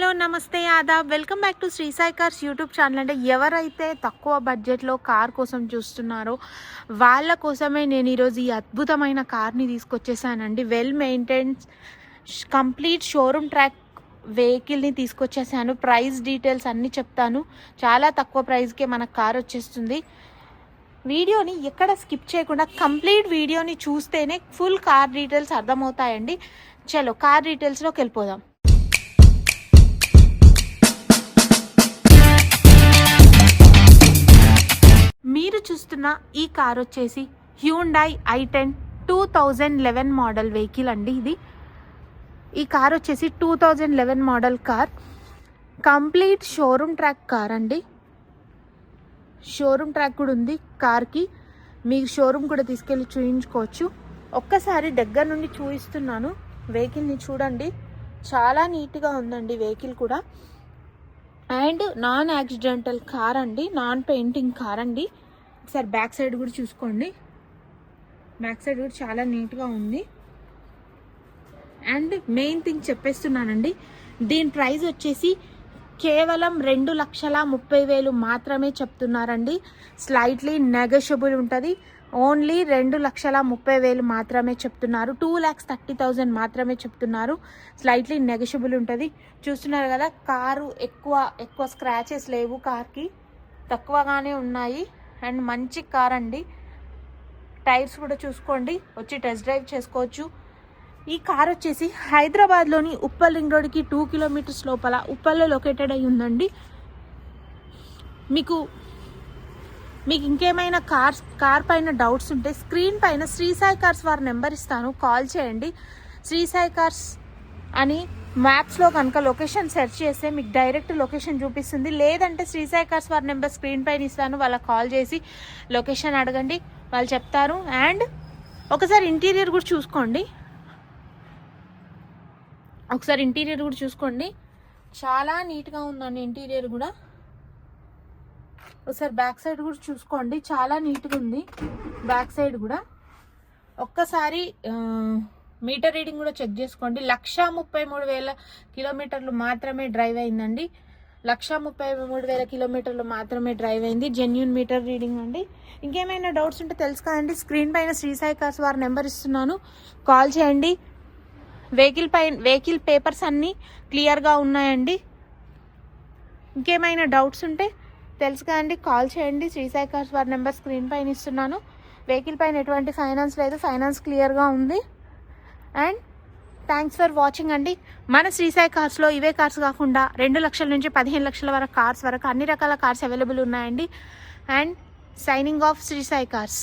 Hello నమస్తే ఆదాబ్ welcome back to Shri Sai Cars YouTube channel. అంటే ఎవరైతే తక్కువ బడ్జెట్లో కార్ కోసం చూస్తున్నారో వాళ్ళ కోసమే నేను ఈరోజు ఈ అద్భుతమైన కార్ని తీసుకొచ్చేసానండి. Well maintains complete showroom track వెహికల్ని తీసుకొచ్చేసాను. ప్రైస్ డీటెయిల్స్ అన్నీ చెప్తాను. చాలా తక్కువ ప్రైస్కే మనకు కార్ వచ్చేస్తుంది. వీడియోని ఎక్కడ స్కిప్ చేయకుండా కంప్లీట్ వీడియోని చూస్తేనే ఫుల్ కార్ డీటెయిల్స్ అర్థమవుతాయండి. చలో కార్ డీటెయిల్స్లోకి వెళ్ళిపోదాం. మీరు చూస్తున్న ఈ కార్ వచ్చేసి హ్యూండాయ్ i10 2011 మోడల్ వెహికల్ అండి. ఈ కార్ వచ్చేసి 2011 model car. Complete showroom track car అండి. షోరూమ్ ట్రాక్ కూడా ఉంది కార్కి. మీకు షోరూమ్ కూడా తీసుకెళ్ళి చూయించుకోవచ్చు. ఒక్కసారి దగ్గర నుండి చూపిస్తున్నాను. వెహికల్ని చూడండి, చాలా నీట్గా ఉందండి వెహికల్ కూడా. అండ్ నాన్ యాక్సిడెంటల్ కార్ అండి, నాన్ పెయింటింగ్ కార్ అండి. ఒకసారి బ్యాక్ సైడ్ కూడా చూసుకోండి. బ్యాక్ సైడ్ కూడా చాలా నీట్గా ఉంది. అండ్ మెయిన్ థింగ్ చెప్పేస్తున్నానండి, దీని ప్రైస్ వచ్చేసి కేవలం 2,30,000 మాత్రమే చెప్తున్నారండి. స్లైట్లీ నెగోషియబుల్ ఉంటుంది. ఓన్లీ 2,30,000 మాత్రమే చెప్తున్నారు. 2,30,000 మాత్రమే చెప్తున్నారు. స్లైట్లీ నెగోషియబుల్ ఉంటుంది. చూస్తున్నారు కదా, కారు ఎక్కువ స్క్రాచెస్ లేవు కార్కి, తక్కువగానే ఉన్నాయి. అండ్ మంచి కార్ అండి. టైర్స్ కూడా చూసుకోండి, వచ్చి టెస్ట్ డ్రైవ్ చేసుకోవచ్చు. ఈ కార్ వచ్చేసి హైదరాబాద్లోని ఉప్పల్ రింగ్ రోడ్కి 2 కిలోమీటర్స్ లోపల ఉప్పల్లో లొకేటెడ్ అయి ఉందండి. మీకు ఇంకేమైనా కార్ పైన డౌట్స్ ఉంటే స్క్రీన్ పైన శ్రీ సాయి కార్స్ వారి నెంబర్ ఇస్తాను, కాల్ చేయండి. శ్రీ సాయి కార్స్ అని మ్యాప్స్లో కనుక లొకేషన్ సెర్చ్ చేస్తే మీకు డైరెక్ట్ లొకేషన్ చూపిస్తుంది. లేదంటే శ్రీ సాయి కార్స్ వారి నెంబర్ స్క్రీన్ పైన ఇస్తాను, వాళ్ళకి కాల్ చేసి లొకేషన్ అడగండి, వాళ్ళు చెప్తారు. అండ్ ఒకసారి ఇంటీరియర్ కూడా చూసుకోండి. చాలా నీట్గా ఉందండి ఇంటీరియర్ కూడా. ఒకసారి బ్యాక్ సైడ్ కూడా చూసుకోండి, చాలా నీట్గా ఉంది బ్యాక్ సైడ్ కూడా. ఒక్కసారి మీటర్ రీడింగ్ కూడా చెక్ చేసుకోండి. 1,33,000 కిలోమీటర్లు మాత్రమే డ్రైవ్ అయిందండి. 1,33,000 కిలోమీటర్లు మాత్రమే డ్రైవ్ అయింది. జెన్యూన్ మీటర్ రీడింగ్ అండి. ఇంకేమైనా డౌట్స్ ఉంటే తెలుసుకోండి. స్క్రీన్ పైన శ్రీ సాయి కార్స్ వారి నెంబర్ ఇస్తున్నాను, కాల్ చేయండి. వెహికల్ పేపర్స్ అన్నీ క్లియర్గా ఉన్నాయండి. ఇంకేమైనా డౌట్స్ ఉంటే తెలుసుకోండి, కాల్ చేయండి. శ్రీ సాయి కార్స్ వారి నెంబర్ స్క్రీన్ పైన ఇస్తున్నాను. వెహికల్ పైన ఎటువంటి ఫైనాన్స్ లేదు, ఫైనాన్స్ క్లియర్గా ఉంది. అండ్ థ్యాంక్స్ ఫర్ వాచింగ్ అండి. మన శ్రీ సాయి కార్స్లో ఇవే కార్స్ కాకుండా 2 లక్షల నుంచి 15 లక్షల వరకు కార్స్ వరకు అన్ని రకాల కార్స్ అవైలబుల్ ఉన్నాయండి. And signing off Shri Sai cars.